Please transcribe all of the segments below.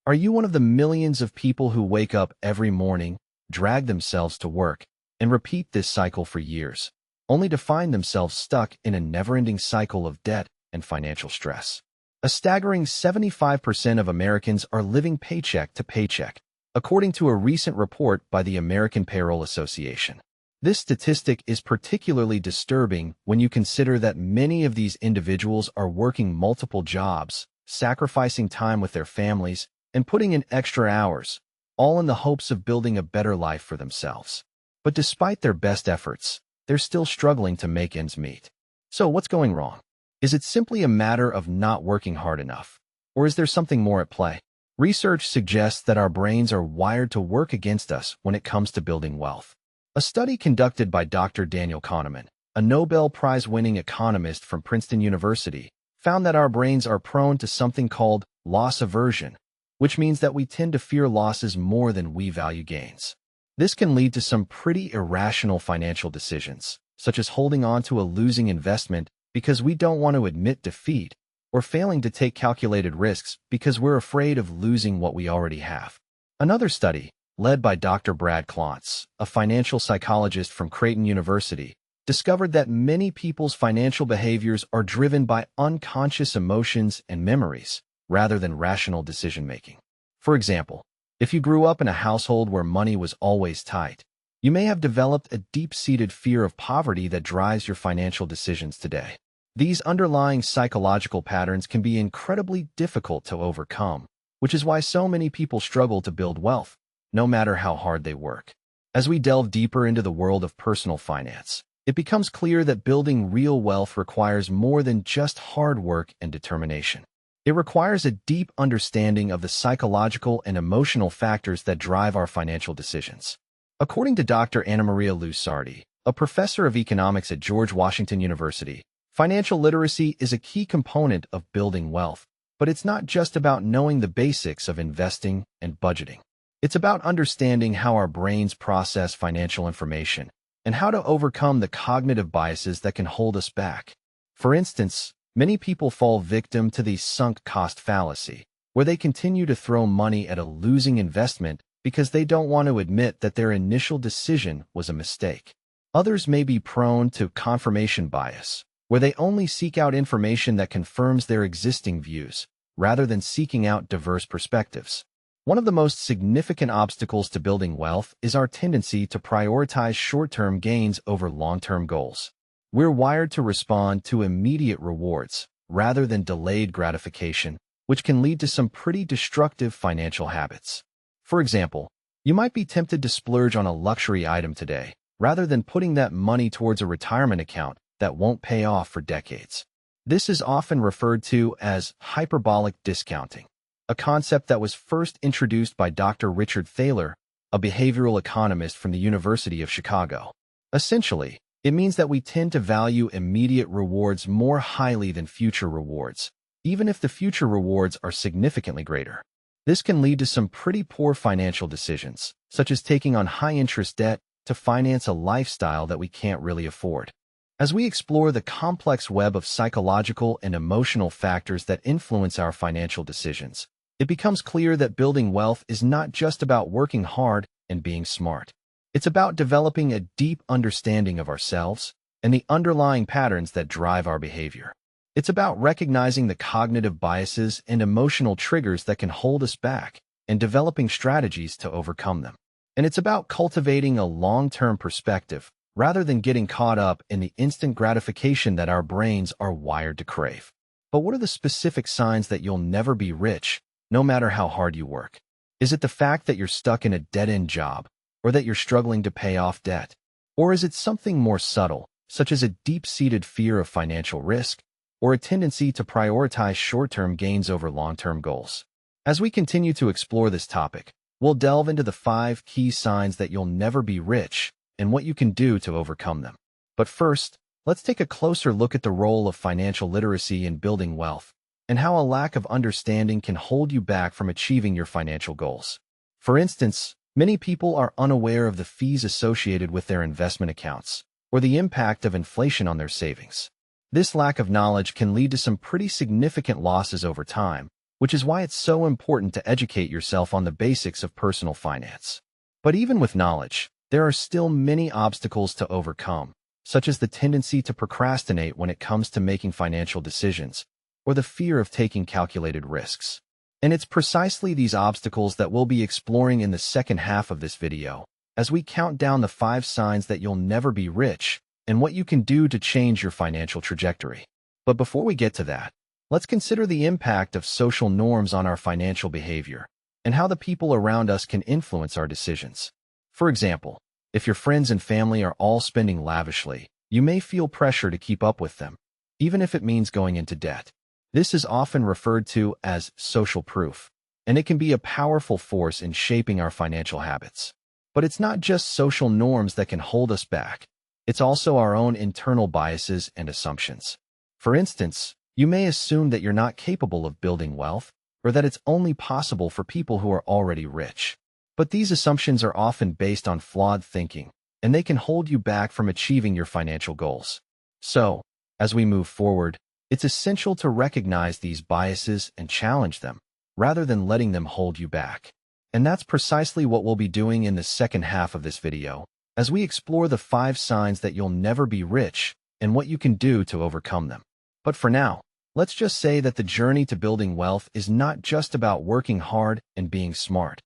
Are you one of the millions of people who wake up every morning, drag themselves to work, and repeat this cycle for years, only to find themselves stuck in a never-ending cycle of debt and financial stress? A staggering 75% of Americans are living paycheck to paycheck, according to a recent report by the American Payroll Association. This statistic is particularly disturbing when you consider that many of these individuals are working multiple jobs, sacrificing time with their families, and putting in extra hours, all in the hopes of building a better life for themselves. But despite their best efforts, they're still struggling to make ends meet. So what's going wrong? Is it simply a matter of not working hard enough? Or is there something more at play? Research suggests that our brains are wired to work against us when it comes to building wealth. A study conducted by Dr. Daniel Kahneman, a Nobel Prize-winning economist from Princeton University, found that our brains are prone to something called loss aversion, which means that we tend to fear losses more than we value gains. This can lead to some pretty irrational financial decisions, such as holding on to a losing investment because we don't want to admit defeat, or failing to take calculated risks because we're afraid of losing what we already have. Another study, led by Dr. Brad Klontz, a financial psychologist from Creighton University, discovered that many people's financial behaviors are driven by unconscious emotions and memories, rather than rational decision-making. For example, if you grew up in a household where money was always tight, you may have developed a deep-seated fear of poverty that drives your financial decisions today. These underlying psychological patterns can be incredibly difficult to overcome, which is why so many people struggle to build wealth, no matter how hard they work. As we delve deeper into the world of personal finance, it becomes clear that building real wealth requires more than just hard work and determination. It requires a deep understanding of the psychological and emotional factors that drive our financial decisions. According to Dr. Anna Maria Lusardi, a professor of economics at George Washington University, financial literacy is a key component of building wealth, but it's not just about knowing the basics of investing and budgeting. It's about understanding how our brains process financial information and how to overcome the cognitive biases that can hold us back. For instance, many people fall victim to the sunk cost fallacy, where they continue to throw money at a losing investment because they don't want to admit that their initial decision was a mistake. Others may be prone to confirmation bias, where they only seek out information that confirms their existing views, rather than seeking out diverse perspectives. One of the most significant obstacles to building wealth is our tendency to prioritize short-term gains over long-term goals. We're wired to respond to immediate rewards rather than delayed gratification, which can lead to some pretty destructive financial habits. For example, you might be tempted to splurge on a luxury item today, rather than putting that money towards a retirement account that won't pay off for decades. This is often referred to as hyperbolic discounting, a concept that was first introduced by Dr. Richard Thaler, a behavioral economist from the University of Chicago. Essentially, it means that we tend to value immediate rewards more highly than future rewards, even if the future rewards are significantly greater. This can lead to some pretty poor financial decisions, such as taking on high-interest debt to finance a lifestyle that we can't really afford. As we explore the complex web of psychological and emotional factors that influence our financial decisions, it becomes clear that building wealth is not just about working hard and being smart. It's about developing a deep understanding of ourselves and the underlying patterns that drive our behavior. It's about recognizing the cognitive biases and emotional triggers that can hold us back and developing strategies to overcome them. And it's about cultivating a long-term perspective rather than getting caught up in the instant gratification that our brains are wired to crave. But what are the specific signs that you'll never be rich, no matter how hard you work? Is it the fact that you're stuck in a dead-end job, or that you're struggling to pay off debt? Or is it something more subtle, such as a deep-seated fear of financial risk, or a tendency to prioritize short-term gains over long-term goals? As we continue to explore this topic, we'll delve into the 5 key signs that you'll never be rich and what you can do to overcome them. But first, let's take a closer look at the role of financial literacy in building wealth, and how a lack of understanding can hold you back from achieving your financial goals. For instance, many people are unaware of the fees associated with their investment accounts, or the impact of inflation on their savings. This lack of knowledge can lead to some pretty significant losses over time, which is why it's so important to educate yourself on the basics of personal finance. But even with knowledge, there are still many obstacles to overcome, such as the tendency to procrastinate when it comes to making financial decisions, or the fear of taking calculated risks. And it's precisely these obstacles that we'll be exploring in the second half of this video, as we count down the 5 signs that you'll never be rich and what you can do to change your financial trajectory. But before we get to that, let's consider the impact of social norms on our financial behavior and how the people around us can influence our decisions. For example, if your friends and family are all spending lavishly, you may feel pressure to keep up with them, even if it means going into debt. This is often referred to as social proof, and it can be a powerful force in shaping our financial habits. But it's not just social norms that can hold us back. It's also our own internal biases and assumptions. For instance, you may assume that you're not capable of building wealth, or that it's only possible for people who are already rich. But these assumptions are often based on flawed thinking, and they can hold you back from achieving your financial goals. So, as we move forward, it's essential to recognize these biases and challenge them, rather than letting them hold you back. And that's precisely what we'll be doing in the second half of this video, as we explore the 5 signs that you'll never be rich and what you can do to overcome them. But for now, let's just say that the journey to building wealth is not just about working hard and being smart.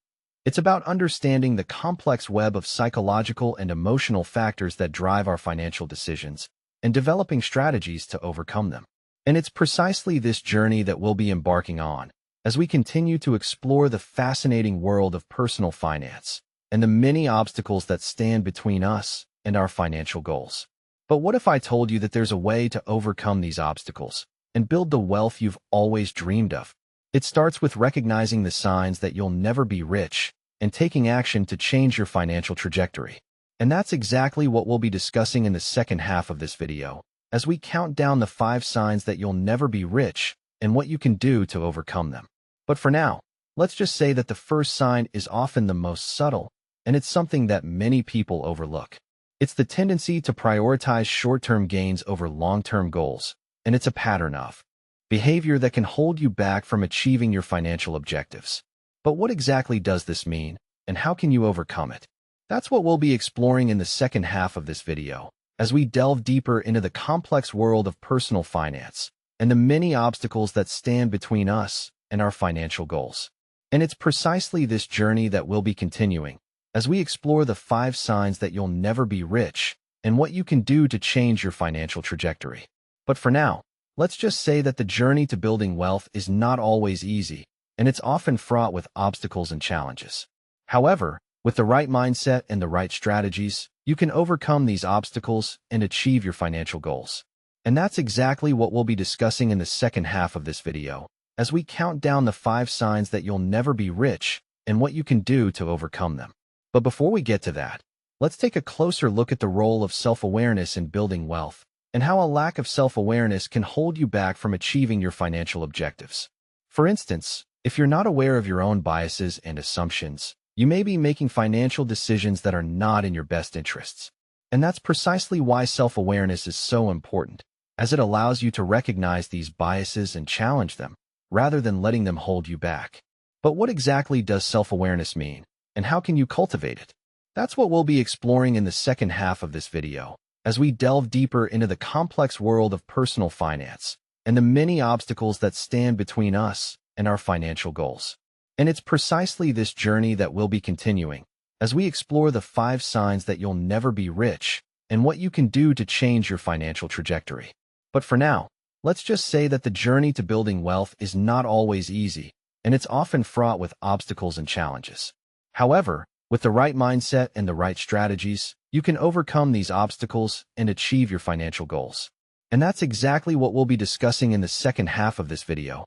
It's about understanding the complex web of psychological and emotional factors that drive our financial decisions and developing strategies to overcome them. And it's precisely this journey that we'll be embarking on as we continue to explore the fascinating world of personal finance and the many obstacles that stand between us and our financial goals. But what if I told you that there's a way to overcome these obstacles and build the wealth you've always dreamed of? It starts with recognizing the signs that you'll never be rich and taking action to change your financial trajectory. And that's exactly what we'll be discussing in the second half of this video, as we count down the 5 signs that you'll never be rich and what you can do to overcome them. But for now, let's just say that the first sign is often the most subtle, and it's something that many people overlook. It's the tendency to prioritize short-term gains over long-term goals, and it's a pattern of behavior that can hold you back from achieving your financial objectives. But what exactly does this mean, and how can you overcome it? That's what we'll be exploring in the second half of this video, as we delve deeper into the complex world of personal finance and the many obstacles that stand between us and our financial goals. And it's precisely this journey that we'll be continuing, as we explore the 5 signs that you'll never be rich and what you can do to change your financial trajectory. But for now, let's just say that the journey to building wealth is not always easy, and it's often fraught with obstacles and challenges. However, with the right mindset and the right strategies, you can overcome these obstacles and achieve your financial goals. And that's exactly what we'll be discussing in the second half of this video, as we count down the 5 signs that you'll never be rich and what you can do to overcome them. But before we get to that, let's take a closer look at the role of self-awareness in building wealth and how a lack of self-awareness can hold you back from achieving your financial objectives. For instance, if you're not aware of your own biases and assumptions, you may be making financial decisions that are not in your best interests. And that's precisely why self-awareness is so important, as it allows you to recognize these biases and challenge them, rather than letting them hold you back. But what exactly does self-awareness mean, and how can you cultivate it? That's what we'll be exploring in the second half of this video, as we delve deeper into the complex world of personal finance and the many obstacles that stand between us and our financial goals. And it's precisely this journey that we'll be continuing, as we explore the 5 signs that you'll never be rich and what you can do to change your financial trajectory. But for now, let's just say that the journey to building wealth is not always easy, and it's often fraught with obstacles and challenges. However, with the right mindset and the right strategies, you can overcome these obstacles and achieve your financial goals. And that's exactly what we'll be discussing in the second half of this video,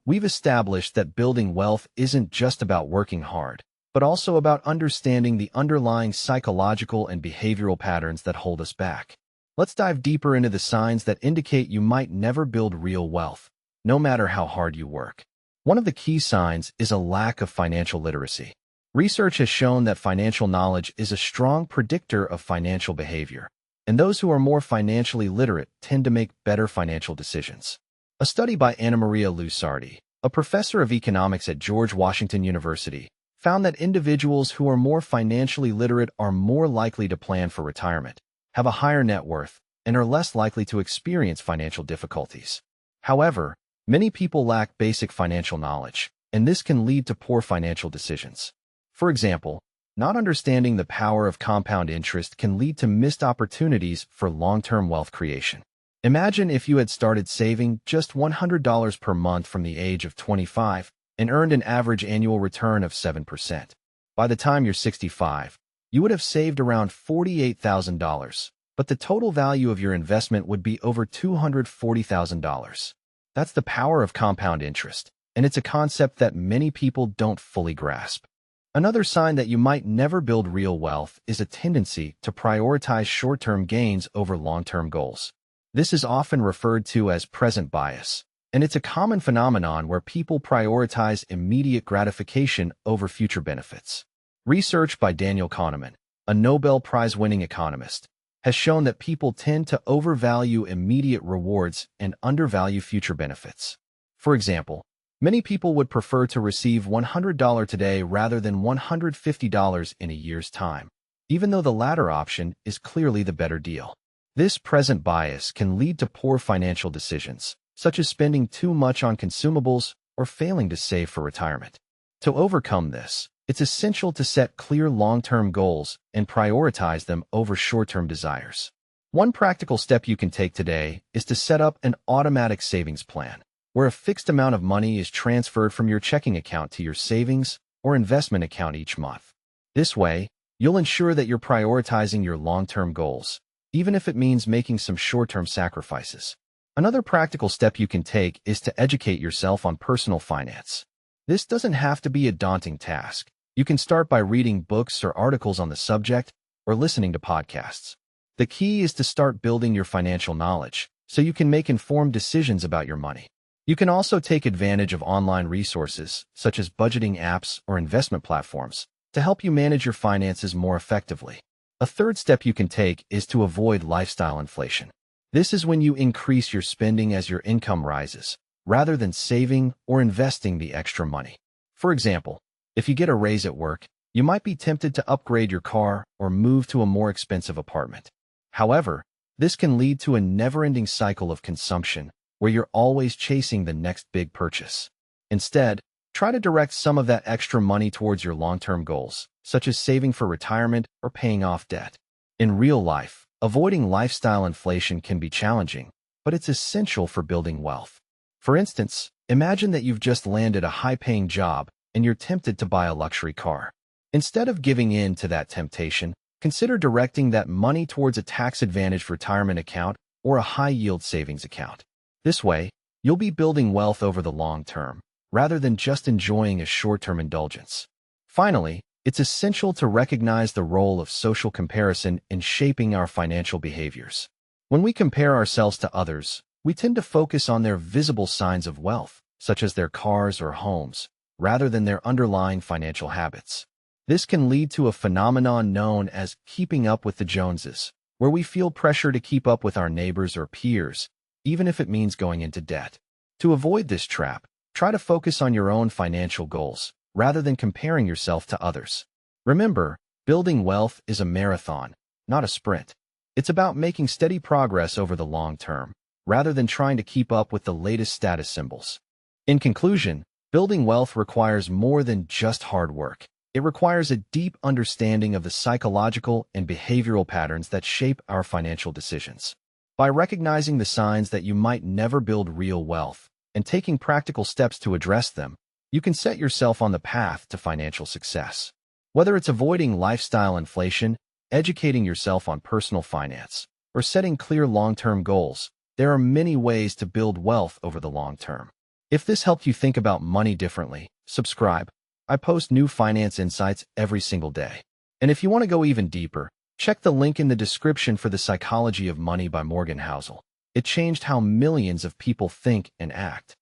we've established that building wealth isn't just about working hard, but also about understanding the underlying psychological and behavioral patterns that hold us back. Let's dive deeper into the signs that indicate you might never build real wealth, no matter how hard you work. One of the key signs is a lack of financial literacy. Research has shown that financial knowledge is a strong predictor of financial behavior, and those who are more financially literate tend to make better financial decisions. A study by Anna Maria Lusardi, a professor of economics at George Washington University, found that individuals who are more financially literate are more likely to plan for retirement, have a higher net worth, and are less likely to experience financial difficulties. However, many people lack basic financial knowledge, and this can lead to poor financial decisions. For example, not understanding the power of compound interest can lead to missed opportunities for long-term wealth creation. Imagine if you had started saving just $100 per month from the age of 25 and earned an average annual return of 7%. By the time you're 65, you would have saved around $48,000, but the total value of your investment would be over $240,000. That's the power of compound interest, and it's a concept that many people don't fully grasp. Another sign that you might never build real wealth is a tendency to prioritize short-term gains over long-term goals. This is often referred to as present bias, and it's a common phenomenon where people prioritize immediate gratification over future benefits. Research by Daniel Kahneman, a Nobel Prize-winning economist, has shown that people tend to overvalue immediate rewards and undervalue future benefits. For example, many people would prefer to receive $100 today rather than $150 in a year's time, even though the latter option is clearly the better deal. This present bias can lead to poor financial decisions, such as spending too much on consumables or failing to save for retirement. To overcome this, it's essential to set clear long-term goals and prioritize them over short-term desires. One practical step you can take today is to set up an automatic savings plan, where a fixed amount of money is transferred from your checking account to your savings or investment account each month. This way, you'll ensure that you're prioritizing your long-term goals, even if it means making some short-term sacrifices. Another practical step you can take is to educate yourself on personal finance. This doesn't have to be a daunting task. You can start by reading books or articles on the subject or listening to podcasts. The key is to start building your financial knowledge so you can make informed decisions about your money. You can also take advantage of online resources, such as budgeting apps or investment platforms, to help you manage your finances more effectively. A third step you can take is to avoid lifestyle inflation. This is when you increase your spending as your income rises, rather than saving or investing the extra money. For example, if you get a raise at work, you might be tempted to upgrade your car or move to a more expensive apartment. However, this can lead to a never-ending cycle of consumption where you're always chasing the next big purchase. Instead, try to direct some of that extra money towards your long-term goals, such as saving for retirement or paying off debt. In real life, avoiding lifestyle inflation can be challenging, but it's essential for building wealth. For instance, imagine that you've just landed a high-paying job and you're tempted to buy a luxury car. Instead of giving in to that temptation, consider directing that money towards a tax-advantaged retirement account or a high-yield savings account. This way, you'll be building wealth over the long term, rather than just enjoying a short-term indulgence. Finally, it's essential to recognize the role of social comparison in shaping our financial behaviors. When we compare ourselves to others, we tend to focus on their visible signs of wealth, such as their cars or homes, rather than their underlying financial habits. This can lead to a phenomenon known as keeping up with the Joneses, where we feel pressure to keep up with our neighbors or peers, even if it means going into debt. To avoid this trap, try to focus on your own financial goals, rather than comparing yourself to others. Remember, building wealth is a marathon, not a sprint. It's about making steady progress over the long term, rather than trying to keep up with the latest status symbols. In conclusion, building wealth requires more than just hard work. It requires a deep understanding of the psychological and behavioral patterns that shape our financial decisions. By recognizing the signs that you might never build real wealth and taking practical steps to address them, you can set yourself on the path to financial success. Whether it's avoiding lifestyle inflation, educating yourself on personal finance, or setting clear long-term goals, there are many ways to build wealth over the long term. If this helped you think about money differently, subscribe. I post new finance insights every single day. And if you want to go even deeper, check the link in the description for The Psychology of Money by Morgan Housel. It changed how millions of people think and act.